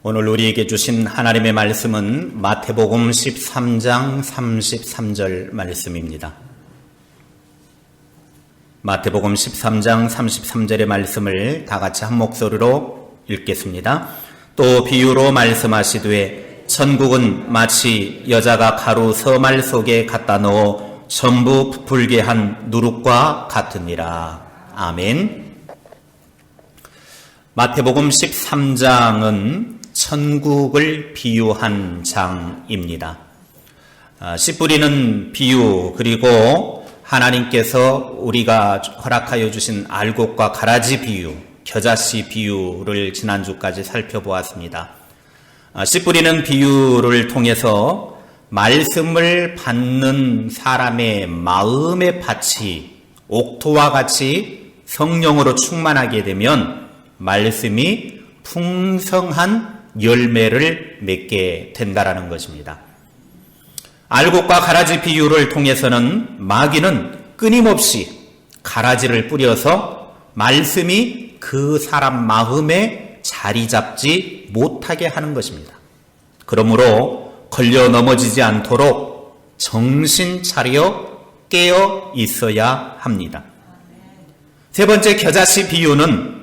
오늘 우리에게 주신 하나님의 말씀은 마태복음 13장 33절 말씀입니다. 마태복음 13장 33절의 말씀을 다 같이 한 목소리로 읽겠습니다. 또 비유로 말씀하시되 천국은 마치 여자가 가루 서말 속에 갖다 넣어 전부 부풀게 한 누룩과 같으니라. 아멘. 마태복음 13장은 천국을 비유한 장입니다. 씨 뿌리는 비유, 그리고 하나님께서 우리가 허락하여 주신 알곡과 가라지 비유, 겨자씨 비유를 지난주까지 살펴보았습니다. 씨 뿌리는 비유를 통해서 말씀을 받는 사람의 마음의 밭이 옥토와 같이 성령으로 충만하게 되면 말씀이 풍성한 열매를 맺게 된다라는 것입니다. 알곡과 가라지 비유를 통해서는 마귀는 끊임없이 가라지를 뿌려서 말씀이 그 사람 마음에 자리 잡지 못하게 하는 것입니다. 그러므로 걸려 넘어지지 않도록 정신 차려 깨어 있어야 합니다. 세 번째 겨자씨 비유는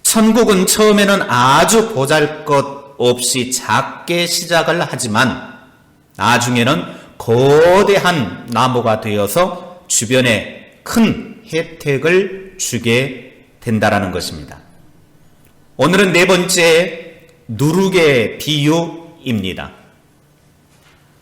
천국은 처음에는 아주 보잘것 없이 작게 시작을 하지만 나중에는 거대한 나무가 되어서 주변에 큰 혜택을 주게 된다라는 것입니다. 오늘은 네 번째 누룩의 비유입니다.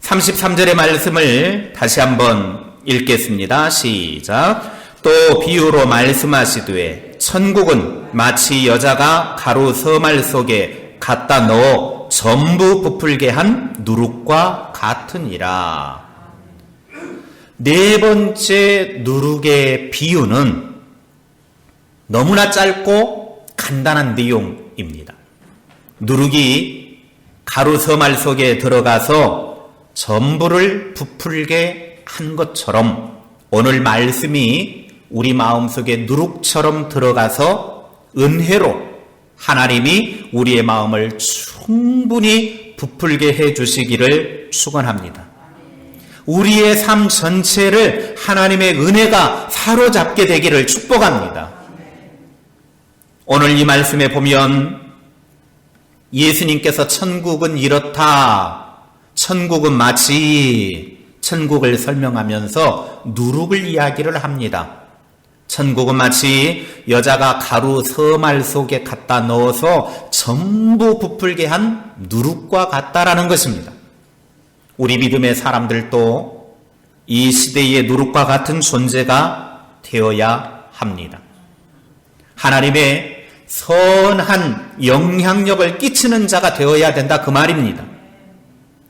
33절의 말씀을 다시 한번 읽겠습니다. 시작. 또 비유로 말씀하시되 천국은 마치 여자가 가루 서말 속에 갖다 넣어 전부 부풀게 한 누룩과 같으니라. 네 번째 누룩의 비유는 너무나 짧고 간단한 내용입니다. 누룩이 가루 서말 속에 들어가서 전부를 부풀게 한 것처럼 오늘 말씀이 우리 마음속에 누룩처럼 들어가서 은혜로 하나님이 우리의 마음을 충분히 부풀게 해주시기를 축원합니다. 우리의 삶 전체를 하나님의 은혜가 사로잡게 되기를 축복합니다. 오늘 이 말씀에 보면 예수님께서 천국은 이렇다, 천국은 마치, 천국을 설명하면서 누룩을 이야기를 합니다. 천국은 마치 여자가 가루 서말 속에 갖다 넣어서 전부 부풀게 한 누룩과 같다라는 것입니다. 우리 믿음의 사람들도 이 시대의 누룩과 같은 존재가 되어야 합니다. 하나님의 선한 영향력을 끼치는 자가 되어야 된다, 그 말입니다.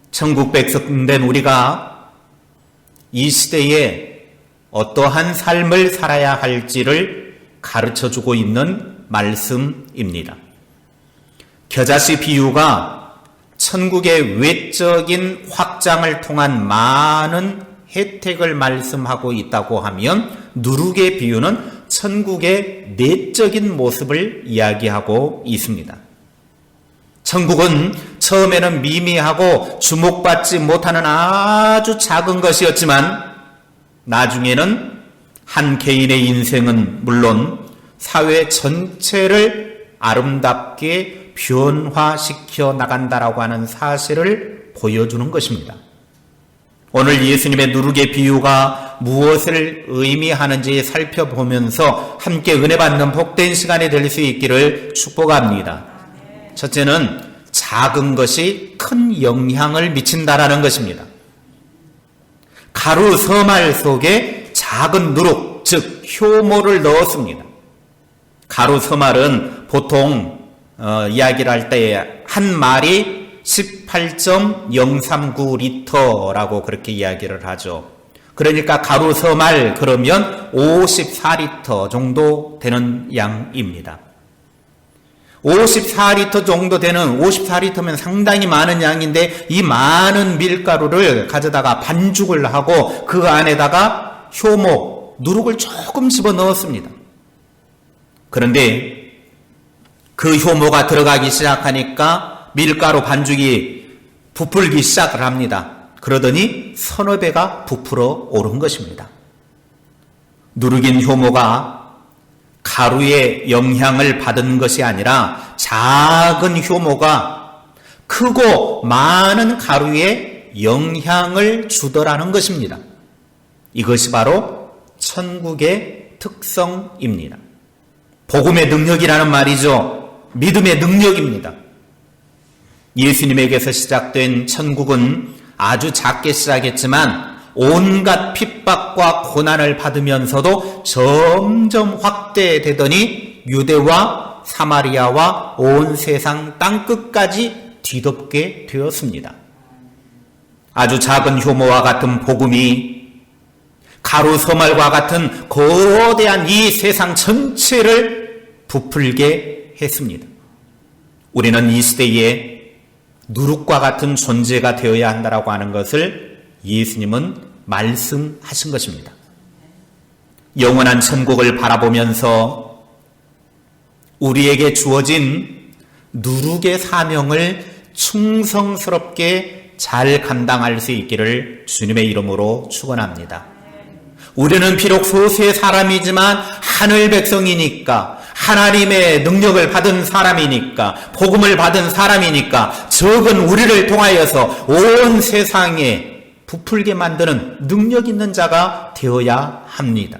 천국 백성된 우리가 이 시대에 어떠한 삶을 살아야 할지를 가르쳐주고 있는 말씀입니다. 겨자씨 비유가 천국의 외적인 확장을 통한 많은 혜택을 말씀하고 있다고 하면 누룩의 비유는 천국의 내적인 모습을 이야기하고 있습니다. 천국은 처음에는 미미하고 주목받지 못하는 아주 작은 것이었지만 나중에는 한 개인의 인생은 물론 사회 전체를 아름답게 변화시켜 나간다라고 하는 사실을 보여주는 것입니다. 오늘 예수님의 누룩의 비유가 무엇을 의미하는지 살펴보면서 함께 은혜 받는 복된 시간이 될 수 있기를 축복합니다. 첫째는 작은 것이 큰 영향을 미친다라는 것입니다. 가루 서말 속에 작은 누룩, 즉 효모를 넣었습니다. 가루 서말은 보통 이야기를 할 때 한 말이 18.039리터라고 그렇게 이야기를 하죠. 그러니까 가루 서말 그러면 54리터 정도 되는 양입니다. 54리터 정도 되는, 54리터면 상당히 많은 양인데 이 많은 밀가루를 가져다가 반죽을 하고 그 안에다가 효모, 누룩을 조금 집어넣었습니다. 그런데 그 효모가 들어가기 시작하니까 밀가루 반죽이 부풀기 시작을 합니다. 그러더니 서너 배가 부풀어 오른 것입니다. 누룩인 효모가 가루의 영향을 받은 것이 아니라 작은 효모가 크고 많은 가루에 영향을 주더라는 것입니다. 이것이 바로 천국의 특성입니다. 복음의 능력이라는 말이죠. 믿음의 능력입니다. 예수님에게서 시작된 천국은 아주 작게 시작했지만 온갖 핍박과 고난을 받으면서도 점점 확대되더니 유대와 사마리아와 온 세상 땅끝까지 뒤덮게 되었습니다. 아주 작은 효모와 같은 복음이 가루 서말과 같은 거대한 이 세상 전체를 부풀게 했습니다. 우리는 이 시대에 누룩과 같은 존재가 되어야 한다라고 하는 것을 예수님은 말씀하신 것입니다. 영원한 천국을 바라보면서 우리에게 주어진 누룩의 사명을 충성스럽게 잘 감당할 수 있기를 주님의 이름으로 축원합니다. 우리는 비록 소수의 사람이지만 하늘 백성이니까, 하나님의 능력을 받은 사람이니까, 복음을 받은 사람이니까 적은 우리를 통하여서 온 세상에 부풀게 만드는 능력 있는 자가 되어야 합니다.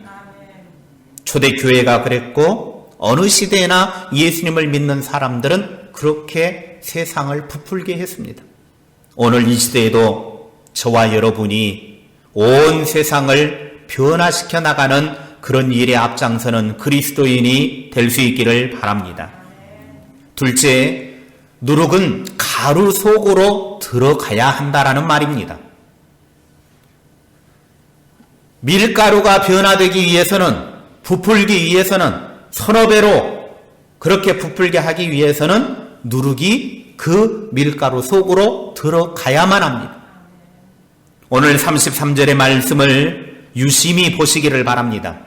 초대교회가 그랬고 어느 시대나 예수님을 믿는 사람들은 그렇게 세상을 부풀게 했습니다. 오늘 이 시대에도 저와 여러분이 온 세상을 변화시켜 나가는 그런 일에 앞장서는 그리스도인이 될 수 있기를 바랍니다. 둘째, 누룩은 가루 속으로 들어가야 한다라는 말입니다. 밀가루가 변화되기 위해서는, 부풀기 위해서는, 서너 배로 그렇게 부풀게 하기 위해서는 누룩이 그 밀가루 속으로 들어가야만 합니다. 오늘 33절의 말씀을 유심히 보시기를 바랍니다.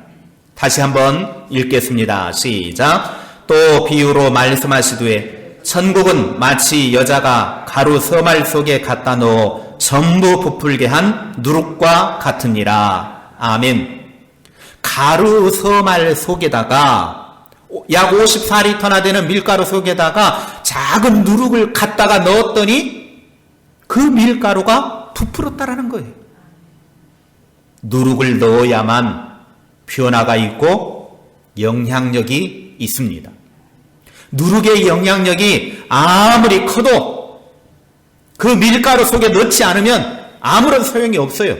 다시 한번 읽겠습니다. 시작. 또 비유로 말씀하시되 천국은 마치 여자가 가루 서말 속에 갖다 넣어 전부 부풀게 한 누룩과 같으니라. 아멘. 가루 서말 속에다가 약 54리터나 되는 밀가루 속에다가 작은 누룩을 갖다가 넣었더니 그 밀가루가 부풀었다라는 거예요. 누룩을 넣어야만 변화가 있고 영향력이 있습니다. 누룩의 영향력이 아무리 커도 그 밀가루 속에 넣지 않으면 아무런 소용이 없어요.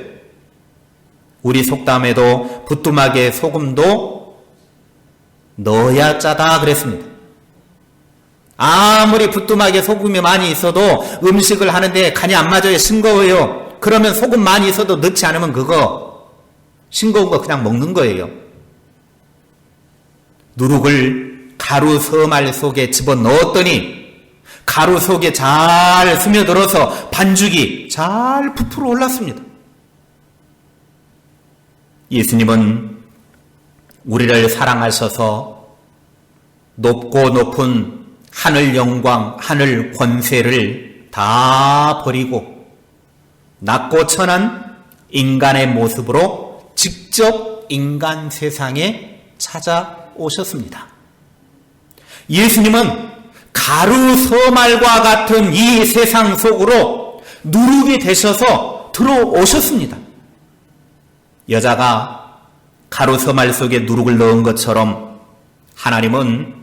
우리 속담에도 부뚜막에 소금도 넣어야 짜다 그랬습니다. 아무리 부뚜막에 소금이 많이 있어도 음식을 하는데 간이 안 맞아요. 싱거워요. 그러면 소금 많이 있어도 넣지 않으면 그거 싱거운 거 그냥 먹는 거예요. 누룩을 가루 서말 속에 집어넣었더니 가루 속에 잘 스며들어서 반죽이 잘 부풀어 올랐습니다. 예수님은 우리를 사랑하셔서 높고 높은 하늘 영광, 하늘 권세를 다 버리고 낮고 천한 인간의 모습으로 직접 인간 세상에 찾아오셨습니다. 예수님은 가루 서말과 같은 이 세상 속으로 누룩이 되셔서 들어오셨습니다. 여자가 가루 서말 속에 누룩을 넣은 것처럼 하나님은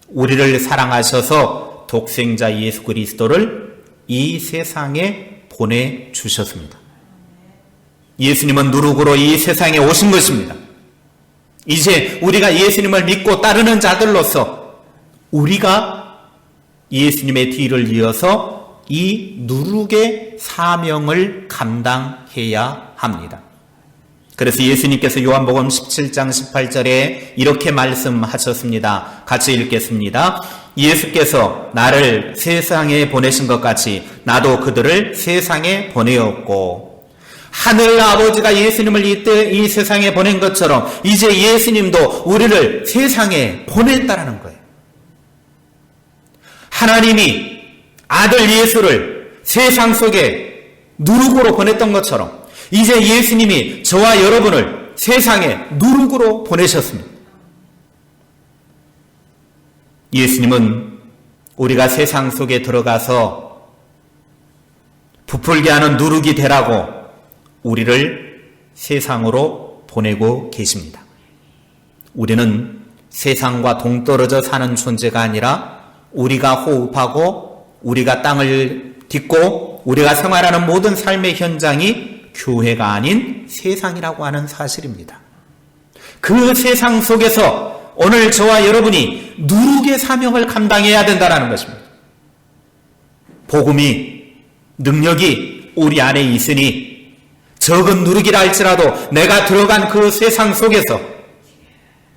우리를 사랑하셔서 독생자 예수 그리스도를 이 세상에 보내주셨습니다. 예수님은 누룩으로 이 세상에 오신 것입니다. 이제 우리가 예수님을 믿고 따르는 자들로서 우리가 예수님의 뒤를 이어서 이 누룩의 사명을 감당해야 합니다. 그래서 예수님께서 요한복음 17장 18절에 이렇게 말씀하셨습니다. 같이 읽겠습니다. 예수께서 나를 세상에 보내신 것 같이 나도 그들을 세상에 보내었고, 하늘 아버지가 예수님을 이 세상에 보낸 것처럼 이제 예수님도 우리를 세상에 보냈다라는 거예요. 하나님이 아들 예수를 세상 속에 누룩으로 보냈던 것처럼 이제 예수님이 저와 여러분을 세상에 누룩으로 보내셨습니다. 예수님은 우리가 세상 속에 들어가서 부풀게 하는 누룩이 되라고 우리를 세상으로 보내고 계십니다. 우리는 세상과 동떨어져 사는 존재가 아니라 우리가 호흡하고 우리가 땅을 딛고 우리가 생활하는 모든 삶의 현장이 교회가 아닌 세상이라고 하는 사실입니다. 그 세상 속에서 오늘 저와 여러분이 누룩의 사명을 감당해야 된다는 것입니다. 복음이, 능력이 우리 안에 있으니 적은 누룩이라 할지라도 내가 들어간 그 세상 속에서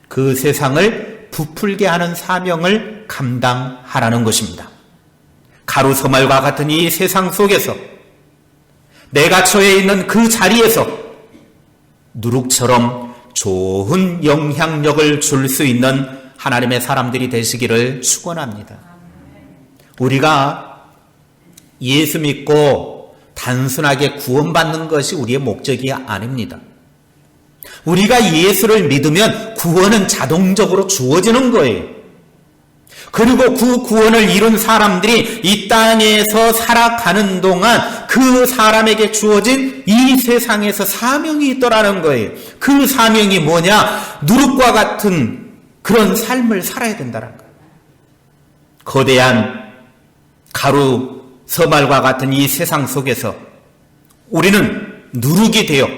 그 세상을 부풀게 하는 사명을 감당하라는 것입니다. 가루 서말과 같은 이 세상 속에서 내가 처해 있는 그 자리에서 누룩처럼 좋은 영향력을 줄 수 있는 하나님의 사람들이 되시기를 축원합니다. 우리가 예수 믿고 단순하게 구원받는 것이 우리의 목적이 아닙니다. 우리가 예수를 믿으면 구원은 자동적으로 주어지는 거예요. 그리고 그 구원을 이룬 사람들이 이 땅에서 살아가는 동안 그 사람에게 주어진 이 세상에서 사명이 있더라는 거예요. 그 사명이 뭐냐? 누룩과 같은 그런 삶을 살아야 된다는 거예요. 거대한 가루 서말과 같은 이 세상 속에서 우리는 누룩이 되어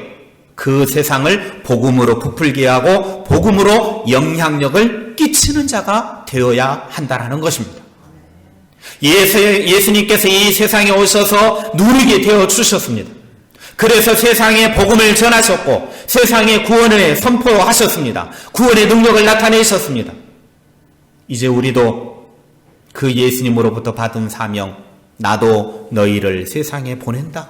그 세상을 복음으로 부풀게 하고 복음으로 영향력을 끼치는 자가 되어야 한다는 것입니다. 예수님께서 이 세상에 오셔서 누룩이 되어 주셨습니다. 그래서 세상에 복음을 전하셨고 세상에 구원을 선포하셨습니다. 구원의 능력을 나타내셨습니다. 이제 우리도 그 예수님으로부터 받은 사명, 나도 너희를 세상에 보낸다.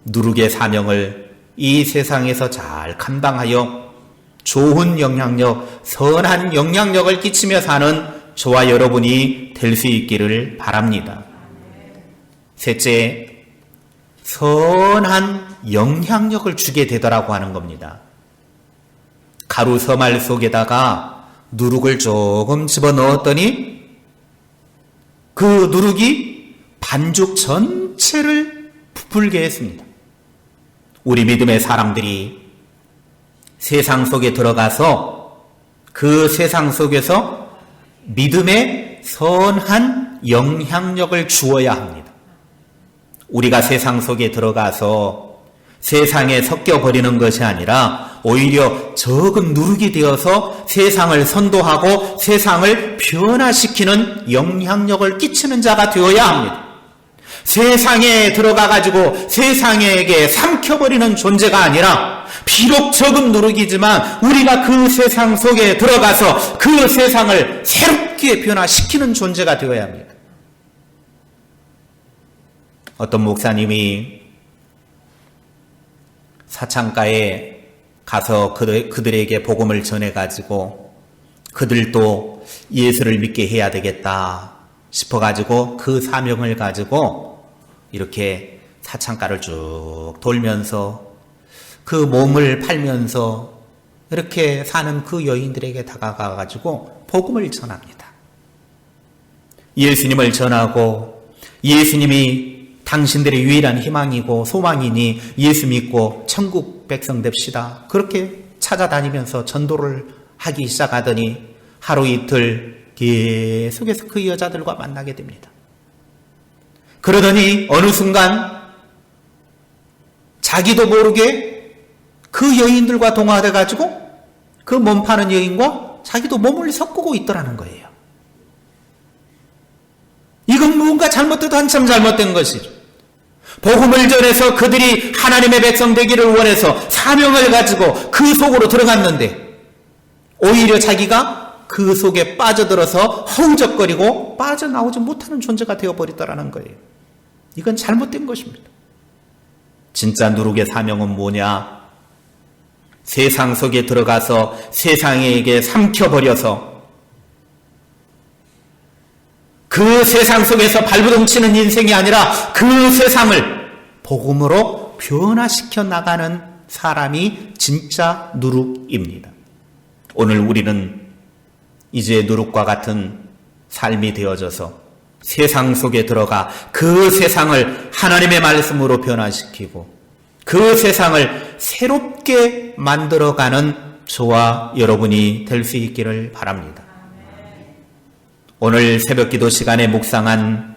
누룩의 사명을 이 세상에서 잘 감당하여 좋은 영향력, 선한 영향력을 끼치며 사는 저와 여러분이 될 수 있기를 바랍니다. 셋째, 선한 영향력을 주게 되더라고 하는 겁니다. 가루 서말 속에다가 누룩을 조금 집어넣었더니 그 누룩이 반죽 전체를 부풀게 했습니다. 우리 믿음의 사람들이 세상 속에 들어가서 그 세상 속에서 믿음의 선한 영향력을 주어야 합니다. 우리가 세상 속에 들어가서 세상에 섞여버리는 것이 아니라 오히려 적은 누룩이 되어서 세상을 선도하고 세상을 변화시키는 영향력을 끼치는 자가 되어야 합니다. 세상에 들어가가지고 세상에게 삼켜버리는 존재가 아니라 비록 적은 누룩이지만 우리가 그 세상 속에 들어가서 그 세상을 새롭게 변화시키는 존재가 되어야 합니다. 어떤 목사님이 사창가에 가서 그들에게 복음을 전해가지고 그들도 예수를 믿게 해야 되겠다 싶어가지고 그 사명을 가지고 이렇게 사창가를 쭉 돌면서 그 몸을 팔면서 이렇게 사는 그 여인들에게 다가가가지고 복음을 전합니다. 예수님을 전하고 예수님이 당신들의 유일한 희망이고 소망이니 예수 믿고 천국 백성 됩시다. 그렇게 찾아다니면서 전도를 하기 시작하더니 하루 이틀 계속해서 그 여자들과 만나게 됩니다. 그러더니 어느 순간 자기도 모르게 그 여인들과 동화돼 가지고 그 몸 파는 여인과 자기도 몸을 섞고 있더라는 거예요. 이건 뭔가 잘못돼도 한참 잘못된 것이죠. 복음을 전해서 그들이 하나님의 백성 되기를 원해서 사명을 가지고 그 속으로 들어갔는데 오히려 자기가 그 속에 빠져들어서 허우적거리고 빠져나오지 못하는 존재가 되어버리더라는 거예요. 이건 잘못된 것입니다. 진짜 누룩의 사명은 뭐냐? 세상 속에 들어가서 세상에게 삼켜버려서 그 세상 속에서 발부둥치는 인생이 아니라 그 세상을 복음으로 변화시켜 나가는 사람이 진짜 누룩입니다. 오늘 우리는 이제 누룩과 같은 삶이 되어져서 세상 속에 들어가 그 세상을 하나님의 말씀으로 변화시키고 그 세상을 새롭게 만들어가는 저와 여러분이 될 수 있기를 바랍니다. 오늘 새벽기도 시간에 묵상한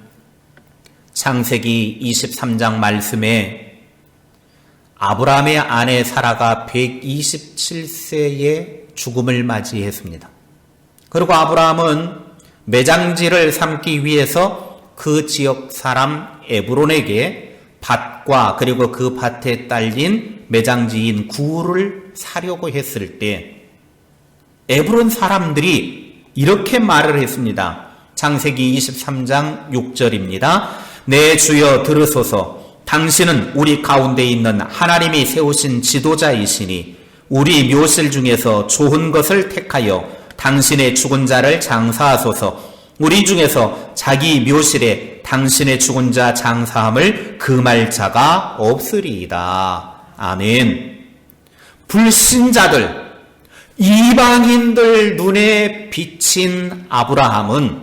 창세기 23장 말씀에 아브라함의 아내 사라가 127세의 죽음을 맞이했습니다. 그리고 아브라함은 매장지를 삼기 위해서 그 지역 사람 에브론에게 밭과 그리고 그 밭에 딸린 매장지인 구를 사려고 했을 때 에브론 사람들이 이렇게 말을 했습니다. 창세기 23장 6절입니다. 내 주여 들으소서. 당신은 우리 가운데 있는 하나님이 세우신 지도자이시니 우리 묘실 중에서 좋은 것을 택하여 당신의 죽은 자를 장사하소서. 우리 중에서 자기 묘실에 당신의 죽은 자 장사함을 금할 자가 없으리이다. 아멘. 불신자들, 이방인들 눈에 비친 아브라함은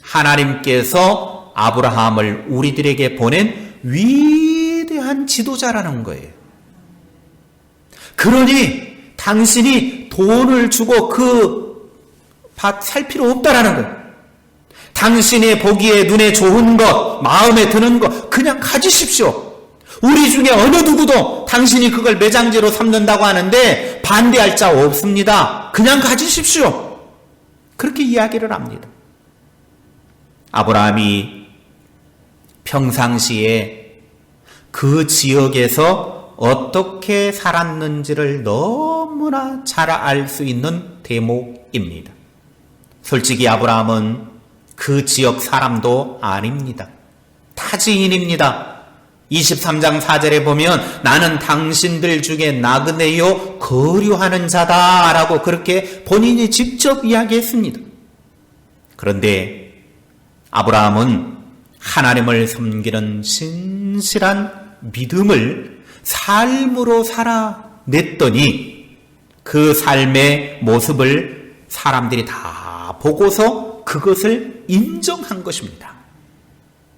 하나님께서 아브라함을 우리들에게 보낸 위대한 지도자라는 거예요. 그러니 당신이 돈을 주고 그 밭 살 필요 없다라는 거예요. 당신의 보기에 눈에 좋은 것, 마음에 드는 것 그냥 가지십시오. 우리 중에 어느 누구도 당신이 그걸 매장지로 삼는다고 하는데 반대할 자 없습니다. 그냥 가지십시오. 그렇게 이야기를 합니다. 아브라함이 평상시에 그 지역에서 어떻게 살았는지를 너무나 잘 알 수 있는 대목입니다. 솔직히 아브라함은 그 지역 사람도 아닙니다. 타지인입니다. 23장 4절에 보면 나는 당신들 중에 나그네요 거류하는 자다 라고 그렇게 본인이 직접 이야기했습니다. 그런데 아브라함은 하나님을 섬기는 신실한 믿음을 삶으로 살아냈더니 그 삶의 모습을 사람들이 다 보고서 그것을 인정한 것입니다.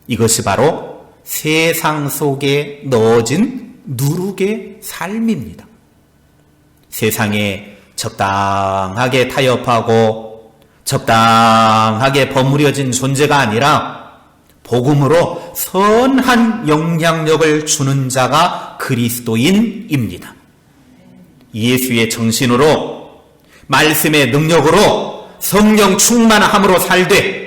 이것이 바로 세상 속에 넣어진 누룩의 삶입니다. 세상에 적당하게 타협하고 적당하게 버무려진 존재가 아니라 복음으로 선한 영향력을 주는 자가 그리스도인입니다. 예수의 정신으로 말씀의 능력으로 성령 충만함으로 살되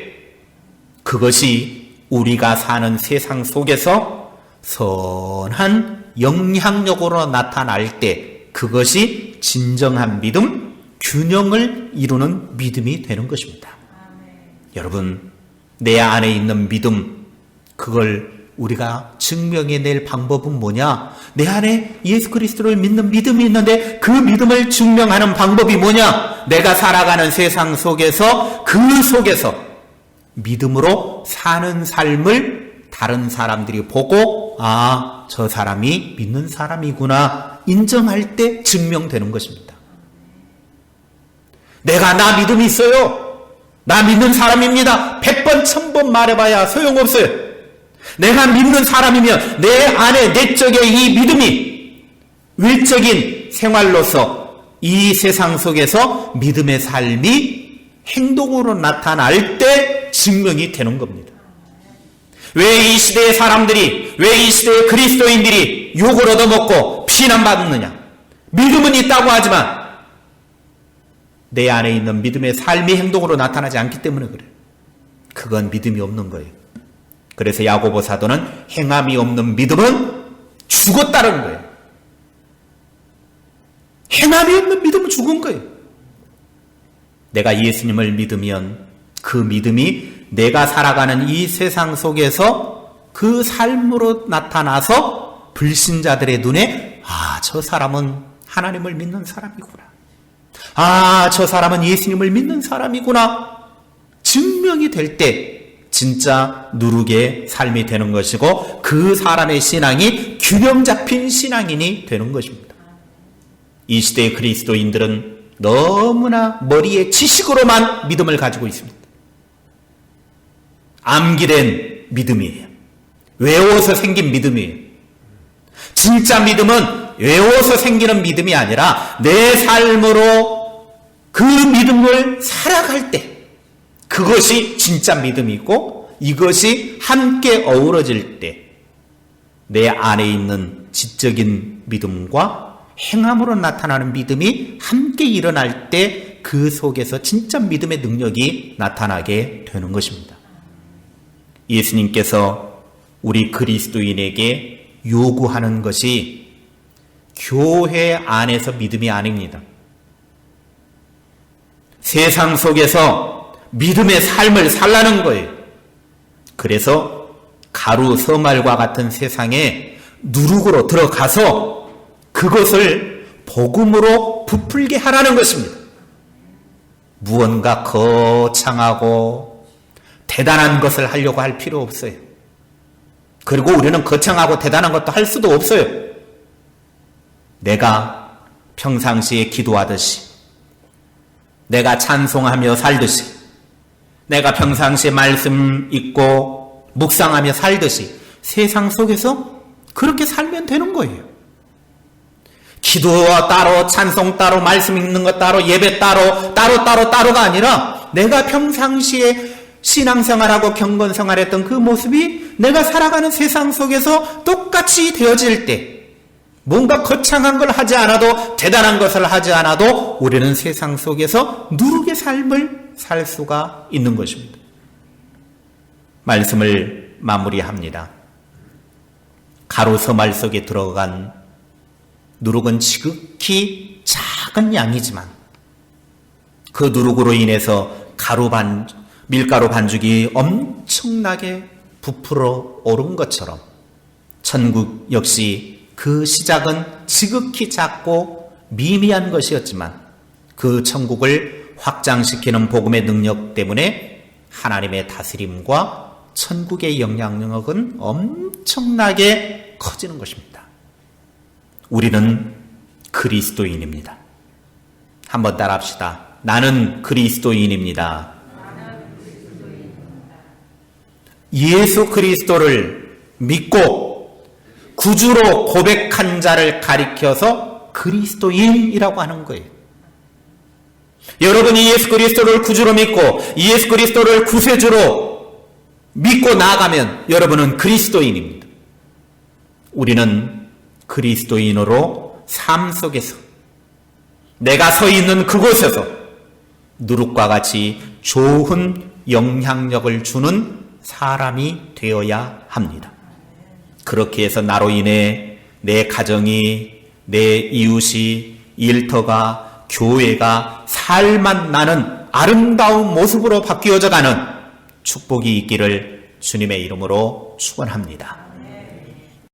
그것이 우리가 사는 세상 속에서 선한 영향력으로 나타날 때 그것이 진정한 믿음, 균형을 이루는 믿음이 되는 것입니다. 여러분, 내 안에 있는 믿음, 그걸 우리가 증명해낼 방법은 뭐냐? 내 안에 예수 그리스도를 믿는 믿음이 있는데 그 믿음을 증명하는 방법이 뭐냐? 내가 살아가는 세상 속에서 그 속에서 믿음으로 사는 삶을 다른 사람들이 보고 아, 저 사람이 믿는 사람이구나 인정할 때 증명되는 것입니다. 내가 나 믿음이 있어요. 나 믿는 사람입니다. 100번, 1000번 말해봐야 소용없어요. 내가 믿는 사람이면 내 안에 내적의 이 믿음이 외적인 생활로서 이 세상 속에서 믿음의 삶이 행동으로 나타날 때 증명이 되는 겁니다. 왜 이 시대의 사람들이, 왜 이 시대의 그리스도인들이 욕을 얻어먹고 비난받느냐? 믿음은 있다고 하지만 내 안에 있는 믿음의 삶이 행동으로 나타나지 않기 때문에 그래요. 그건 믿음이 없는 거예요. 그래서 야고보 사도는 행함이 없는 믿음은 죽었다는 거예요. 행함이 없는 믿음은 죽은 거예요. 내가 예수님을 믿으면 그 믿음이 내가 살아가는 이 세상 속에서 그 삶으로 나타나서 불신자들의 눈에 아, 저 사람은 하나님을 믿는 사람이구나. 아, 저 사람은 예수님을 믿는 사람이구나. 증명이 될 때 진짜 누룩의 삶이 되는 것이고 그 사람의 신앙이 균형 잡힌 신앙인이 되는 것입니다. 이 시대의 그리스도인들은 너무나 머리에 지식으로만 믿음을 가지고 있습니다. 암기된 믿음이에요. 외워서 생긴 믿음이에요. 진짜 믿음은 외워서 생기는 믿음이 아니라 내 삶으로 그 믿음을 살아갈 때 그것이 진짜 믿음이고 이것이 함께 어우러질 때 내 안에 있는 지적인 믿음과 행함으로 나타나는 믿음이 함께 일어날 때 그 속에서 진짜 믿음의 능력이 나타나게 되는 것입니다. 예수님께서 우리 그리스도인에게 요구하는 것이 교회 안에서 믿음이 아닙니다. 세상 속에서 믿음의 삶을 살라는 거예요. 그래서 가루 서말과 같은 세상에 누룩으로 들어가서 그것을 복음으로 부풀게 하라는 것입니다. 무언가 거창하고 대단한 것을 하려고 할 필요 없어요. 그리고 우리는 거창하고 대단한 것도 할 수도 없어요. 내가 평상시에 기도하듯이, 내가 찬송하며 살듯이, 내가 평상시에 말씀 읽고 묵상하며 살듯이 세상 속에서 그렇게 살면 되는 거예요. 기도와 따로, 찬송 따로, 말씀 읽는 것 따로, 예배 따로가 아니라 내가 평상시에 신앙생활하고 경건생활했던 그 모습이 내가 살아가는 세상 속에서 똑같이 되어질 때 뭔가 거창한 걸 하지 않아도 대단한 것을 하지 않아도 우리는 세상 속에서 누룩의 삶을 살 수가 있는 것입니다. 말씀을 마무리합니다. 가로서말 속에 들어간 누룩은 지극히 작은 양이지만 그 누룩으로 인해서 밀가루 반죽이 엄청나게 부풀어 오른 것처럼 천국 역시 그 시작은 지극히 작고 미미한 것이었지만 그 천국을 확장시키는 복음의 능력 때문에 하나님의 다스림과 천국의 영향력은 엄청나게 커지는 것입니다. 우리는 그리스도인입니다. 한번 따라합시다. 나는 그리스도인입니다. 예수 그리스도를 믿고 구주로 고백한 자를 가리켜서 그리스도인이라고 하는 거예요. 여러분이 예수 그리스도를 구주로 믿고 예수 그리스도를 구세주로 믿고 나아가면 여러분은 그리스도인입니다. 우리는 그리스도인으로 삶 속에서 내가 서 있는 그곳에서 누룩과 같이 좋은 영향력을 주는 사람이 되어야 합니다. 그렇게 해서 나로 인해 내 가정이, 내 이웃이, 일터가, 교회가 살맛 나는 아름다운 모습으로 바뀌어져 가는 축복이 있기를 주님의 이름으로 축원합니다.